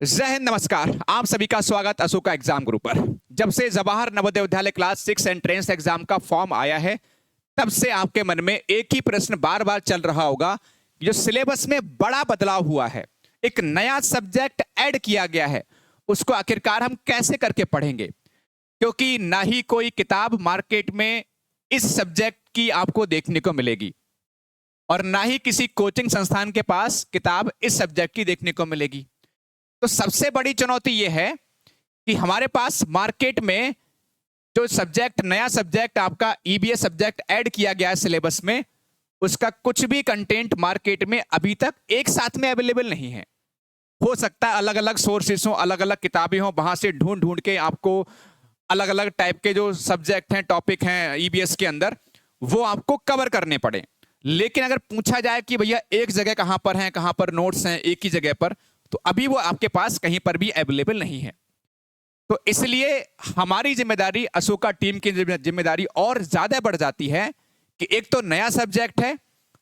जय हिंद, नमस्कार। आप सभी का स्वागत अशोका एग्जाम गुरु पर। जब से Jawahar Navodaya Vidyalaya class 6 entrance exam का फॉर्म आया है, तब से आपके मन में एक ही प्रश्न बार बार चल रहा होगा। जो सिलेबस में बड़ा बदलाव हुआ है, एक नया सब्जेक्ट ऐड किया गया है, उसको आखिरकार हम कैसे करके पढ़ेंगे? क्योंकि ना ही कोई किताब मार्केट में इस सब्जेक्ट की आपको देखने को मिलेगी और ना ही किसी कोचिंग संस्थान के पास किताब इस सब्जेक्ट की देखने को मिलेगी। तो सबसे बड़ी चुनौती यह है कि हमारे पास मार्केट में जो सब्जेक्ट, नया सब्जेक्ट आपका ईबीएस सब्जेक्ट ऐड किया गया है सिलेबस में, उसका कुछ भी कंटेंट मार्केट में अभी तक एक साथ में अवेलेबल नहीं है। हो सकता है अलग अलग सोर्सेस हो, अलग अलग किताबें हो, वहां से ढूंढ ढूंढ के आपको अलग अलग टाइप के जो सब्जेक्ट हैं, टॉपिक हैं ईबीएस के अंदर, वो आपको कवर करने पड़े। लेकिन अगर पूछा जाए कि भैया एक जगह कहां पर है, कहां पर नोट्स हैं एक ही जगह पर, तो अभी वो आपके पास कहीं पर भी अवेलेबल नहीं है। तो इसलिए हमारी जिम्मेदारी, अशोका टीम की जिम्मेदारी और ज्यादा बढ़ जाती है कि एक तो नया सब्जेक्ट है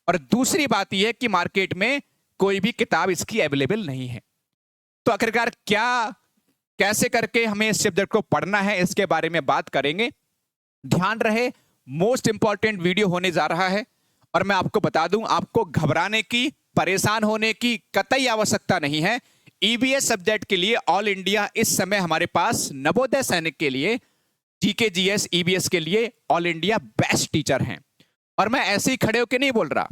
और दूसरी बात यह है कि मार्केट में कोई भी किताब इसकी अवेलेबल नहीं है। तो आखिरकार क्या, कैसे करके हमें इस सब्जेक्ट को पढ़ना है, इसके बारे में बात करेंगे। ध्यान रहे, मोस्ट इंपॉर्टेंट वीडियो होने जा रहा है। और मैं आपको बता दूं, आपको घबराने की, परेशान होने की कतई आवश्यकता नहीं है। ईबीएस सब्जेक्ट के लिए ऑल इंडिया इस समय हमारे पास नवोदय सैनिक के लिए, जीके जीएस ईबीएस के लिए ऑल इंडिया बेस्ट टीचर हैं। और मैं ऐसे ही खड़े होकर नहीं बोल रहा,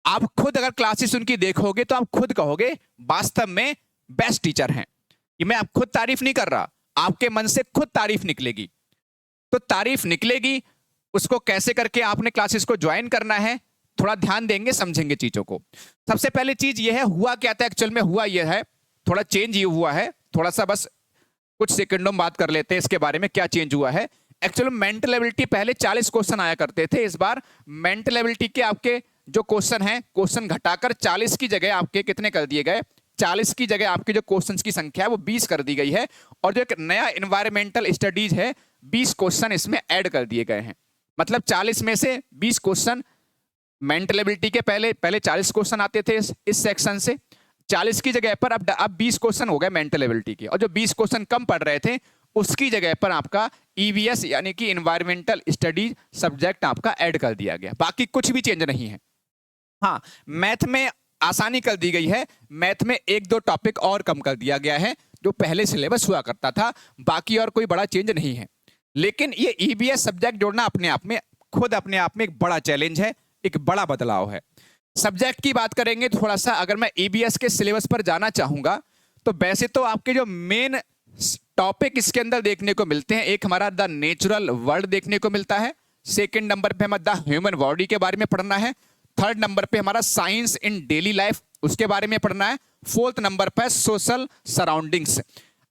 आप खुद अगर क्लासेस उनकी देखोगे तो आप खुद कहोगे वास्तव में बेस्ट टीचर हैं। ये मैं आप खुद तारीफ नहीं कर रहा, आपके मन से खुद तारीफ निकलेगी। तो तारीफ निकलेगी, उसको कैसे करके आपने क्लासेस को ज्वाइन करना है, थोड़ा ध्यान देंगे, समझेंगे चीजों को। सबसे पहले चीज ये है, हुआ क्या था एक्चुअल में। हुआ ये है, थोड़ा चेंज ये हुआ है, थोड़ा सा बस कुछ सेकंडों में बात कर लेते हैं इसके बारे में, क्या चेंज हुआ है। एक्चुअल में मेंटल एबिलिटी पहले 40 क्वेश्चन आया करते थे। इस बार मेंटल एबिलिटी के आपके जो क्वेश्चन है, क्वेश्चन घटाकर 40 की जगह आपके कितने कर दिए गए? 40 की जगह आपके जो क्वेश्चंस की संख्या है वो 20 कर दी गई है। और जो एक नया इन्वायरमेंटल स्टडीज है, 20 क्वेश्चन इसमें ऐड कर दिए गए हैं। मतलब 40 में से 20 क्वेश्चन मेंटल एबिलिटी के, पहले 40 क्वेश्चन आते थे इस सेक्शन से, 40 की जगह पर अब 20 क्वेश्चन हो गए मेंटल एबिलिटी के। और जो 20 क्वेश्चन कम पड़ रहे थे, उसकी जगह पर आपका ईवीएस यानी कि इन्वायरमेंटल स्टडीज सब्जेक्ट आपका ऐड कर दिया गया। बाकी कुछ भी चेंज नहीं है। हाँ, मैथ में आसानी कर दी गई है। मैथ में एक दो टॉपिक और कम कर दिया गया है जो पहले सिलेबस हुआ करता था। बाकी और कोई बड़ा चेंज नहीं है। लेकिन ये ईबीएस सब्जेक्ट जोड़ना अपने आप में, खुद अपने आप में एक बड़ा चैलेंज है, एक बड़ा बदलाव है। सब्जेक्ट की बात करेंगे थोड़ा सा, अगर मैं ईबीएस के सिलेबस पर जाना चाहूंगा तो वैसे तो आपके जो मेन टॉपिक इसके अंदर देखने को मिलते हैं, एक हमारा द नेचुरल वर्ल्ड देखने को मिलता है। सेकंड नंबर पे हमें द ह्यूमन बॉडी के बारे में पढ़ना है। थर्ड नंबर पे हमारा साइंस इन डेली लाइफ, उसके बारे में पढ़ना है। फोर्थ नंबर पे सोशल सराउंडिंग्स।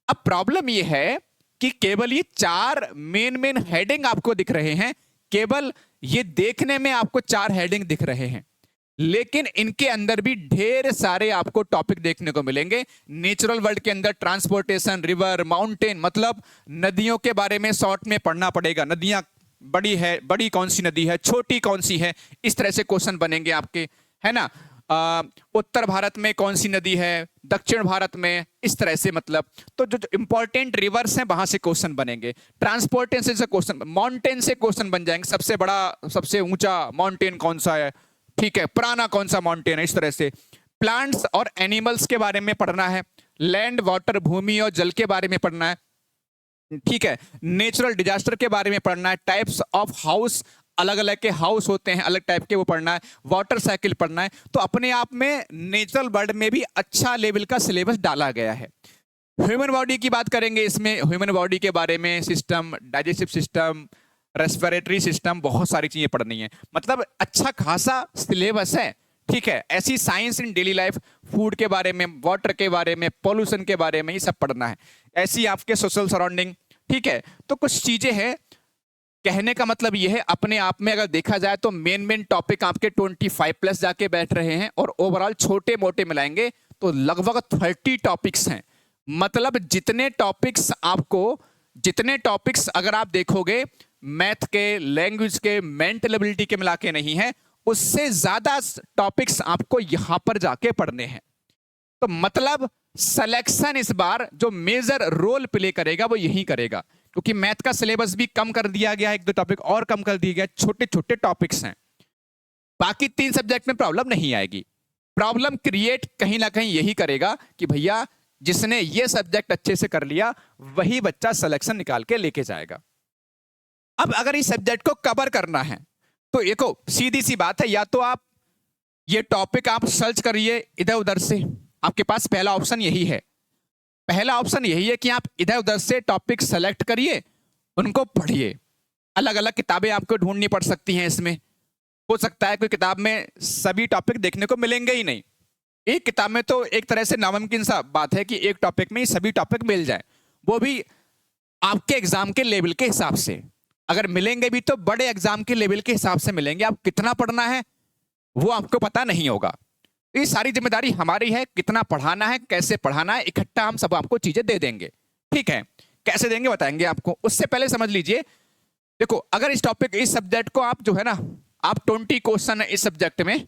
अब प्रॉब्लम ये है कि केवल ये 4 मेन हेडिंग आपको दिख रहे हैं, केवल ये देखने में आपको 4 हेडिंग दिख रहे हैं, लेकिन इनके अंदर भी ढेर सारे आपको टॉपिक देखने को मिलेंगे। नेचुरल वर्ल्ड के अंदर ट्रांसपोर्टेशन, रिवर, माउंटेन, मतलब नदियों के बारे में शॉर्ट में पढ़ना पड़ेगा। नदियां बड़ी है, बड़ी कौन सी नदी है, छोटी कौन सी है, इस तरह से क्वेश्चन बनेंगे आपके, है ना। उत्तर भारत में कौन सी नदी है, दक्षिण भारत में, इस तरह से, मतलब तो जो इंपॉर्टेंट रिवर्स हैं वहां से क्वेश्चन बनेंगे। ट्रांसपोर्टेशन से क्वेश्चन, माउंटेन से क्वेश्चन बन जाएंगे। सबसे बड़ा, सबसे ऊंचा माउंटेन कौन सा है, ठीक है, पुराना कौन सा माउंटेन है, इस तरह से। प्लांट्स और एनिमल्स के बारे में पढ़ना है। लैंड, वाटर, भूमि और जल के बारे में पढ़ना है, ठीक है। नेचुरल डिजास्टर के बारे में पढ़ना है। टाइप्स ऑफ हाउस, अलग अलग के हाउस होते हैं, अलग टाइप के, वो पढ़ना है। वाटर साइकिल पढ़ना है। तो अपने आप में नेचुरल वर्ल्ड में भी अच्छा लेवल का सिलेबस डाला गया है। ह्यूमन बॉडी की बात करेंगे, इसमें ह्यूमन बॉडी के बारे में system, digestive system, respiratory system, बहुत सारी चीजें पढ़नी है। मतलब अच्छा खासा सिलेबस है, ठीक है। ऐसी साइंस इन डेली लाइफ, फूड के बारे में, वाटर के बारे में, पॉल्यूशन के बारे में, ये सब पढ़ना है। ऐसी आपके सोशल सराउंडिंग, ठीक है। तो कुछ चीजें हैं। कहने का मतलब यह है, अपने आप में अगर देखा जाए तो मेन टॉपिक आपके 25 प्लस जाके बैठ रहे हैं, और ओवरऑल छोटे मोटे मिलाएंगे तो लगभग 30 टॉपिक्स हैं। मतलब जितने टॉपिक्स अगर आप देखोगे मैथ के, लैंग्वेज के, मेंटल एबिलिटी के मिला के नहीं है, उससे ज्यादा टॉपिक्स आपको यहां पर जाके पढ़ने हैं। तो मतलब सिलेक्शन इस बार जो मेजर रोल प्ले करेगा वो यही करेगा, क्योंकि मैथ का सिलेबस भी कम कर दिया गया है, एक दो टॉपिक और कम कर दिया गया, छोटे छोटे टॉपिक्स हैं। बाकी 3 सब्जेक्ट में प्रॉब्लम नहीं आएगी। प्रॉब्लम क्रिएट कहीं ना कहीं यही करेगा कि भैया जिसने ये सब्जेक्ट अच्छे से कर लिया वही बच्चा सिलेक्शन निकाल के लेके जाएगा। अब अगर इस सब्जेक्ट को कवर करना है तो देखो सीधी सी बात है, या तो आप ये टॉपिक आप सर्च करिए इधर उधर से, आपके पास पहला ऑप्शन यही है। पहला ऑप्शन यही है कि आप इधर उधर से टॉपिक सेलेक्ट करिए, उनको पढ़िए। अलग अलग किताबें आपको ढूंढनी पड़ सकती हैं इसमें। हो सकता है कोई किताब में सभी टॉपिक देखने को मिलेंगे ही नहीं। एक किताब में तो एक तरह से नामुमकिन सा बात है कि एक टॉपिक में ही सभी टॉपिक मिल जाए, वो भी आपके एग्जाम के लेवल के हिसाब से। अगर मिलेंगे भी तो बड़े एग्जाम के लेवल के हिसाब से मिलेंगे। आप कितना पढ़ना है वो आपको पता नहीं होगा। ये सारी जिम्मेदारी हमारी है, कितना पढ़ाना है, कैसे पढ़ाना है, इकट्ठा हम सब आपको चीजें दे देंगे। ठीक है, कैसे देंगे बताएंगे आपको। उससे पहले समझ लीजिए, देखो अगर इस टॉपिक इस सब्जेक्ट को आप जो है ना, आप 20 क्वेश्चन है इस सब्जेक्ट में,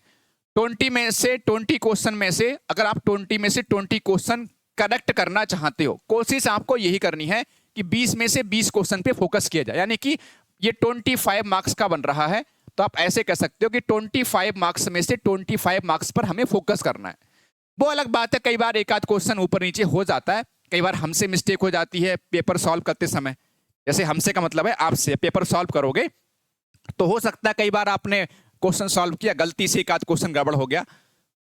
20 क्वेश्चन में से अगर आप 20 में से 20 क्वेश्चन करेक्ट करना चाहते हो, कोशिश आपको यही करनी है कि 20 में से 20 क्वेश्चन पे फोकस किया जाए। यानी कि ये 25 मार्क्स का बन रहा है, तो आप ऐसे कह सकते हो कि 25 मार्क्स में से 25 मार्क्स पर हमें फोकस करना है। वो अलग बात है, कई बार एक आध क्वेश्चन ऊपर नीचे हो जाता है, कई बार हमसे मिस्टेक हो जाती है पेपर सॉल्व करते समय। जैसे हमसे का मतलब है आपसे, पेपर सॉल्व करोगे तो हो सकता है कई बार आपने क्वेश्चन सॉल्व किया, गलती से एक आध क्वेश्चन गड़बड़ हो गया,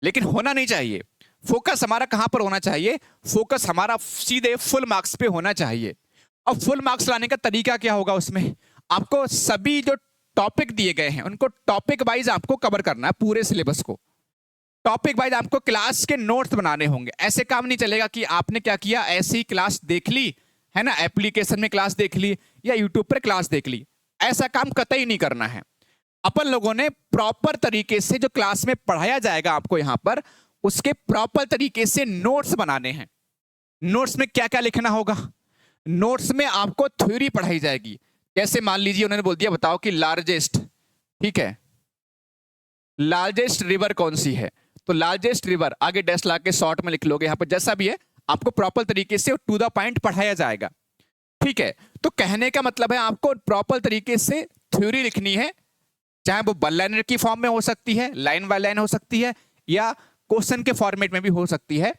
लेकिन होना नहीं चाहिए। फोकस हमारा कहां पर होना चाहिए? फोकस हमारा सीधे फुल मार्क्स पे होना चाहिए। अब फुल मार्क्स लाने का तरीका क्या होगा? उसमें आपको सभी जो टॉपिक दिए गए हैं उनको टॉपिक वाइज आपको कवर करना है, पूरे सिलेबस को टॉपिक वाइज आपको क्लास के नोट्स बनाने होंगे। ऐसे काम नहीं चलेगा कि आपने क्या किया, ऐसी ही क्लास देख ली है ना, एप्लीकेशन में क्लास देख ली या यूट्यूब पर क्लास देख ली, ऐसा काम कतई नहीं करना है। अपन लोगों ने प्रॉपर तरीके से जो क्लास में पढ़ाया जाएगा आपको यहां पर, उसके प्रॉपर तरीके से नोट्स बनाने हैं। नोट्स में क्या क्या लिखना होगा? नोट्स में आपको थ्योरी पढ़ाई जाएगी। जैसे मान लीजिए उन्होंने बोल दिया बताओ कि लार्जेस्ट, ठीक है, लार्जेस्ट रिवर कौन सी है, तो लार्जेस्ट रिवर आगे डैश ला के शॉर्ट में लिख लोगे, यहां पर जैसा भी है आपको प्रॉपर तरीके से टू द पॉइंट पढ़ाया जाएगा। ठीक है, तो कहने का मतलब है आपको प्रॉपर तरीके से थ्योरी लिखनी है, चाहे वो वन लाइनर की फॉर्म में हो सकती है, लाइन बाय लाइन हो सकती है, या क्वेश्चन के फॉर्मेट में भी हो सकती है।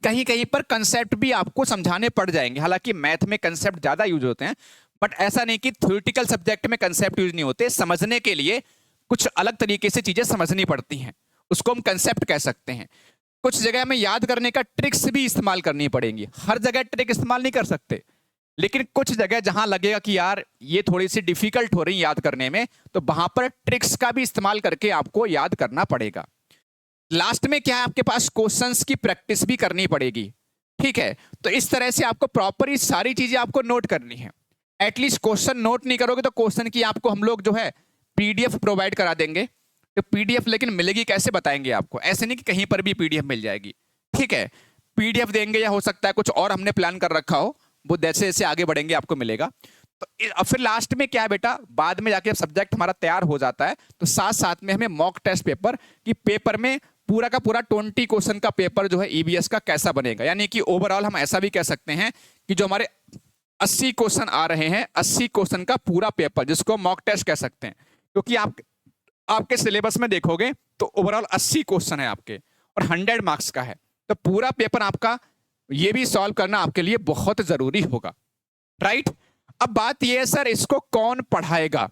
कहीं कहीं पर कंसेप्ट भी आपको समझाने पड़ जाएंगे। हालांकि मैथ में कंसेप्ट ज्यादा यूज होते हैं, बट ऐसा नहीं कि थ्योरेटिकल सब्जेक्ट में कंसेप्ट यूज नहीं होते। समझने के लिए कुछ अलग तरीके से चीजें समझनी पड़ती हैं, उसको हम कंसेप्ट कह सकते हैं। कुछ जगह में याद करने का ट्रिक्स भी इस्तेमाल करनी पड़ेंगी। हर जगह ट्रिक इस्तेमाल नहीं कर सकते, लेकिन कुछ जगह जहां लगेगा कि यार ये थोड़ी सी डिफिकल्ट हो रही याद करने में, तो वहां पर ट्रिक्स का भी इस्तेमाल करके आपको याद करना पड़ेगा। लास्ट में क्या है, आपके पास क्वेश्चंस की प्रैक्टिस भी करनी पड़ेगी। ठीक है, तो इस तरह से आपको प्रॉपर ये सारी चीजें आपको नोट करनी है। एटलीस्ट क्वेश्चन नोट नहीं करोगे तो क्वेश्चन की आपको हम लोग जो है पीडीएफ प्रोवाइड करा देंगे। तो पीडीएफ लेकिन मिलेगी कैसे बताएंगे आपको, ऐसे नहीं कि कहीं पर भी पीडीएफ मिल जाएगी। ठीक है, पीडीएफ देंगे, या हो सकता है कुछ और हमने प्लान कर रखा हो, वो जैसे जैसे आगे बढ़ेंगे आपको मिलेगा। तो फिर लास्ट में क्या है बेटा, बाद में जाके सब्जेक्ट हमारा तैयार हो जाता है तो साथ साथ में हमें मॉक टेस्ट पेपर की पेपर में पूरा का पूरा 20 क्वेश्चन का पेपर जो है ईवीएस का कैसा बनेगा। यानी कि ओवरऑल हम ऐसा भी कह सकते हैं कि जो हमारे 80 क्वेश्चन आ रहे हैं, 80 क्वेश्चन का पूरा पेपर, जिसको मॉक टेस्ट कह सकते हैं, क्योंकि आपके सिलेबस में देखोगे तो ओवरऑल 80 क्वेश्चन है आपके और 100 मार्क्स का है। तो पूरा पेपर आपका ये भी सॉल्व करना आपके लिए बहुत जरूरी होगा, राइट। अब बात ये है सर इसको कौन पढ़ाएगा?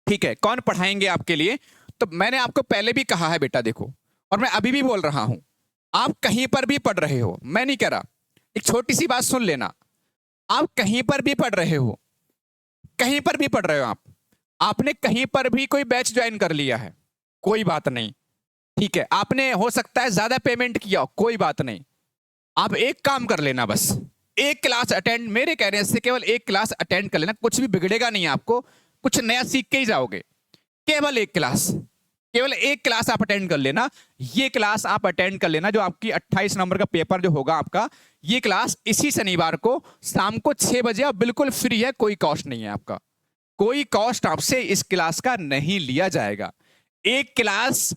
ठीक है, कौन पढ़ाएंगे आपके लिए? तो मैंने आपको पहले भी कहा है बेटा, देखो, और मैं अभी भी बोल रहा हूं, आप कहीं पर भी पढ़ रहे हो, मैं नहीं कह रहा, एक छोटी सी बात सुन लेना, आप कहीं पर भी पढ़ रहे हो, कहीं पर भी पढ़ रहे हो, आपने कहीं पर भी कोई बैच ज्वाइन कर लिया है, कोई बात नहीं। ठीक है, आपने हो सकता है ज्यादा पेमेंट किया हो, कोई बात नहीं। आप एक काम कर लेना, बस एक क्लास अटेंड, मेरे कहने से केवल एक क्लास अटेंड कर लेना, कुछ भी बिगड़ेगा नहीं, आपको कुछ नया सीख के ही जाओगे। केवल एक क्लास, केवल एक क्लास आप अटेंड कर लेना। ये क्लास आप अटेंड कर लेना जो आपकी 28 नंबर का पेपर जो होगा आपका, ये क्लास इसी शनिवार को शाम को 6 बजे, और बिल्कुल फ्री है, कोई कॉस्ट नहीं है आपका, कोई कॉस्ट आपसे इस क्लास का नहीं लिया जाएगा। एक क्लास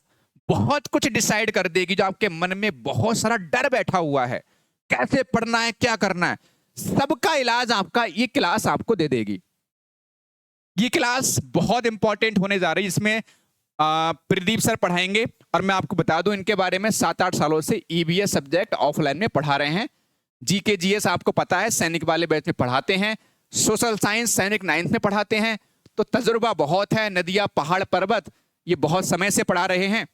बहुत कुछ डिसाइड कर देगी। जो आपके मन में बहुत सारा डर बैठा हुआ है, कैसे पढ़ना है, क्या करना है, सबका इलाज आपका ये क्लास आपको दे देगी। ये क्लास बहुत इंपॉर्टेंट होने जा रही है। इसमें प्रदीप सर पढ़ाएंगे और मैं आपको बता दूं इनके बारे में 7-8 सालों से ईवीएस सब्जेक्ट ऑफलाइन में पढ़ा रहे हैं। जीके जीएस आपको पता है सैनिक वाले बैच में पढ़ाते हैं, सोशल साइंस सैनिक 9th में पढ़ाते हैं, तो तजुर्बा बहुत है। नदियां पहाड़ पर्वत ये बहुत समय से पढ़ा रहे हैं।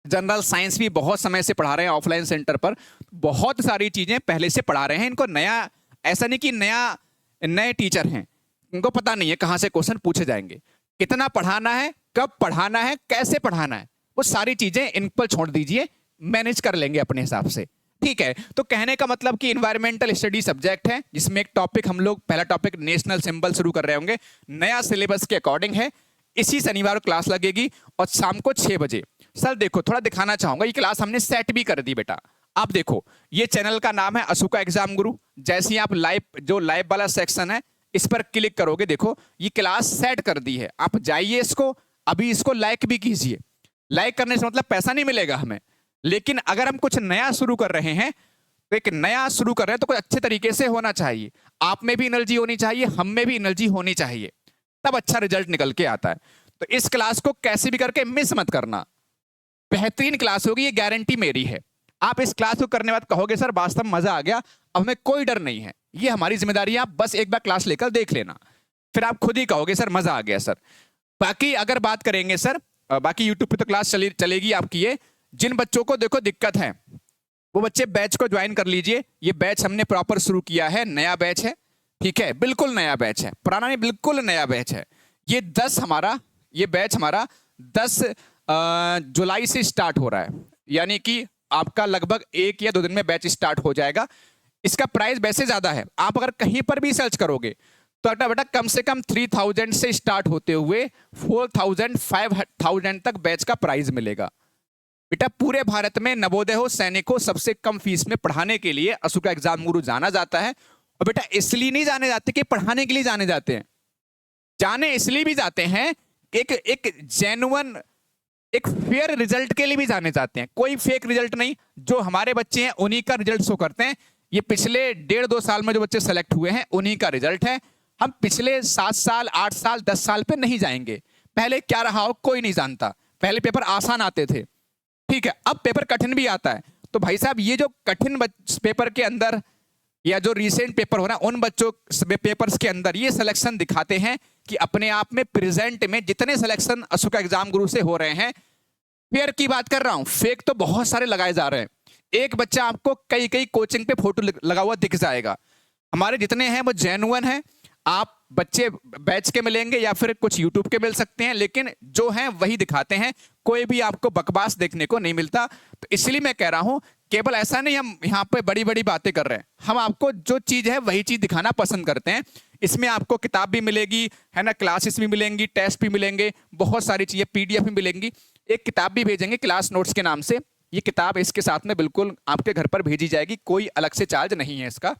जनरल साइंस भी बहुत समय से पढ़ा रहे हैं ऑफलाइन सेंटर पर। बहुत सारी चीजें पहले से पढ़ा रहे हैं। इनको नया, ऐसा नहीं कि नए टीचर हैं, इनको पता नहीं है कहां से क्वेश्चन पूछे जाएंगे, कितना पढ़ाना है, कब पढ़ाना है, कैसे पढ़ाना है, वो सारी चीजें इन पर छोड़ दीजिए, मैनेज कर लेंगे अपने हिसाब से। ठीक है, तो कहने का मतलब कि इन्वायरमेंटल स्टडी सब्जेक्ट है जिसमें एक टॉपिक हम लोग, पहला टॉपिक नेशनल सिंबल शुरू कर रहे होंगे, नया सिलेबस के अकॉर्डिंग है। इसी शनिवार को क्लास लगेगी और शाम को 6 बजे। सर देखो थोड़ा दिखाना चाहूंगा, ये क्लास हमने सेट भी कर दी बेटा। आप देखो ये चैनल का नाम है अशोका एग्जाम गुरु। जैसे ही आप लाइव, जो लाइव वाला सेक्शन है इस पर क्लिक करोगे, देखो ये क्लास सेट कर दी है। आप जाइए इसको, अभी इसको लाइक भी कीजिए। लाइक करने से मतलब पैसा नहीं मिलेगा हमें, लेकिन अगर हम कुछ नया शुरू कर रहे हैं तो एक नया शुरू कर रहे हैं तो कुछ अच्छे तरीके से होना चाहिए। आप में भी एनर्जी होनी चाहिए, हम में भी एनर्जी होनी चाहिए, तब अच्छा रिजल्ट निकल के आता है। तो इस क्लास को कैसे भी करके मिस मत करना, बेहतरीन क्लास होगी, ये गारंटी मेरी है। आप इस क्लास को करने बाद कहोगे सर वास्तव में मजा आ गया, अब हमें कोई डर नहीं है। ये हमारी जिम्मेदारी है, आप बस एक बार क्लास लेकर देख लेना, फिर आप खुद ही कहोगे सर मजा आ गया सर। बाकी अगर बात करेंगे सर, बाकी यूट्यूब पे तो क्लास चलेगी आपकी। ये जिन बच्चों को देखो दिक्कत है वो बच्चे बैच को ज्वाइन कर लीजिए। ये बैच हमने प्रॉपर शुरू किया है, नया बैच है, ठीक है, बिल्कुल नया बैच है, पुराना नहीं, बिल्कुल नया बैच है। ये बैच हमारा 10 जुलाई से स्टार्ट हो रहा है, यानी कि आपका लगभग 1 या 2 दिन में बैच स्टार्ट हो जाएगा। इसका प्राइस वैसे ज्यादा है, आप अगर कहीं पर भी सर्च करोगे तो बेटा कम से कम 3000 से स्टार्ट होते हुए 4000 5000 तक बैच का प्राइस मिलेगा। बेटा पूरे भारत में नवोदय हो सैनिक हो सबसे कम फीस में पढ़ाने के लिए अशोका एग्जाम गुरु जाना जाता है। और बेटा इसलिए नहीं जाने जाते कि पढ़ाने के लिए जाने जाते हैं, जाने इसलिए भी जाते हैं एक जेन्युइन, एक फेयर रिजल्ट के लिए भी जाने जाते हैं। कोई फेक रिजल्ट नहीं, जो हमारे बच्चे हैं उन्हीं का रिजल्ट शो करते हैं। ये पिछले 1.5-2 साल में जो बच्चे सेलेक्ट हुए हैं उन्हीं का रिजल्ट है। हम पिछले 7 साल 8 साल 10 साल पे नहीं जाएंगे। पहले क्या रहा हो कोई नहीं जानता, पहले पेपर आसान आते थे, ठीक है, अब पेपर कठिन भी आता है। तो भाई साहब ये जो कठिन पेपर के अंदर या जो रिसेंट पेपर हो रहा है उन बच्चों पेपर्स के अंदर ये सिलेक्शन दिखाते हैं कि अपने आप में प्रेजेंट में जितने सिलेक्शन अशोका एग्जाम गुरु से हो रहे हैं, फेयर की बात कर रहा हूं, फेक तो बहुत सारे लगाए जा रहे हैं। एक बच्चा आपको कई कोचिंग पे फोटो लगा हुआ दिख जाएगा। हमारे जितने हैं वो जेन्युइन हैं। आप बच्चे बैच के मिलेंगे या फिर कुछ यूट्यूब के मिल सकते हैं, लेकिन जो हैं वही दिखाते हैं, कोई भी आपको बकवास देखने को नहीं मिलता। तो इसलिए मैं कह रहा हूं, केवल ऐसा नहीं हम यहाँ पे बड़ी बड़ी बातें कर रहे हैं, हम आपको जो चीज है वही चीज दिखाना पसंद करते हैं। इसमें आपको किताब भी मिलेगी, है ना, क्लासेस भी मिलेंगी, टेस्ट भी मिलेंगे, बहुत सारी चीजें पीडीएफ भी मिलेंगी। एक किताब भी भेजेंगे क्लास नोट्स के नाम से, ये किताब इसके साथ में बिल्कुल आपके घर पर भेजी जाएगी, कोई अलग से चार्ज नहीं है इसका।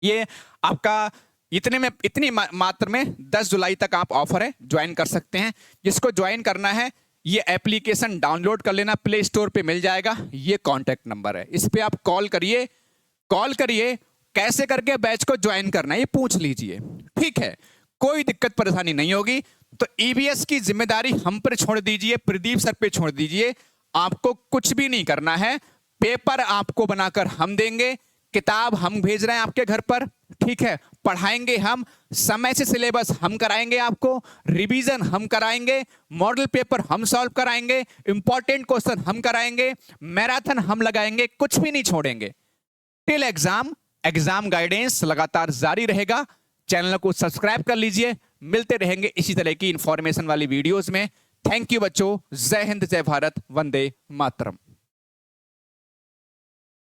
ये आपका इतनी मात्र में 10 जुलाई तक आप ऑफर है, ज्वाइन कर सकते हैं। जिसको ज्वाइन करना है ये एप्लीकेशन डाउनलोड कर लेना, प्ले स्टोर पे मिल जाएगा, ये कॉन्टैक्ट नंबर है, इस पे आप कॉल करिए, कैसे करके बैच को ज्वाइन करना है ये पूछ लीजिए, ठीक है, कोई दिक्कत परेशानी नहीं होगी। तो ईवीएस की जिम्मेदारी हम पर छोड़ दीजिए, प्रदीप सर पे छोड़ दीजिए, आपको कुछ भी नहीं करना है। पेपर आपको बनाकर हम देंगे, किताब हम भेज रहे हैं आपके घर पर, ठीक है, पढ़ाएंगे हम, समय से सिलेबस हम कराएंगे, आपको रिवीजन हम कराएंगे, मॉडल पेपर हम सॉल्व कराएंगे, इंपॉर्टेंट क्वेश्चन हम कराएंगे, मैराथन हम लगाएंगे, कुछ भी नहीं छोड़ेंगे। टिल एग्जाम गाइडेंस लगातार जारी रहेगा। चैनल को सब्सक्राइब कर लीजिए, मिलते रहेंगे इसी तरह की इंफॉर्मेशन वाली वीडियोस में। थैंक यू बच्चों, जय हिंद, जय भारत, वंदे मातरम।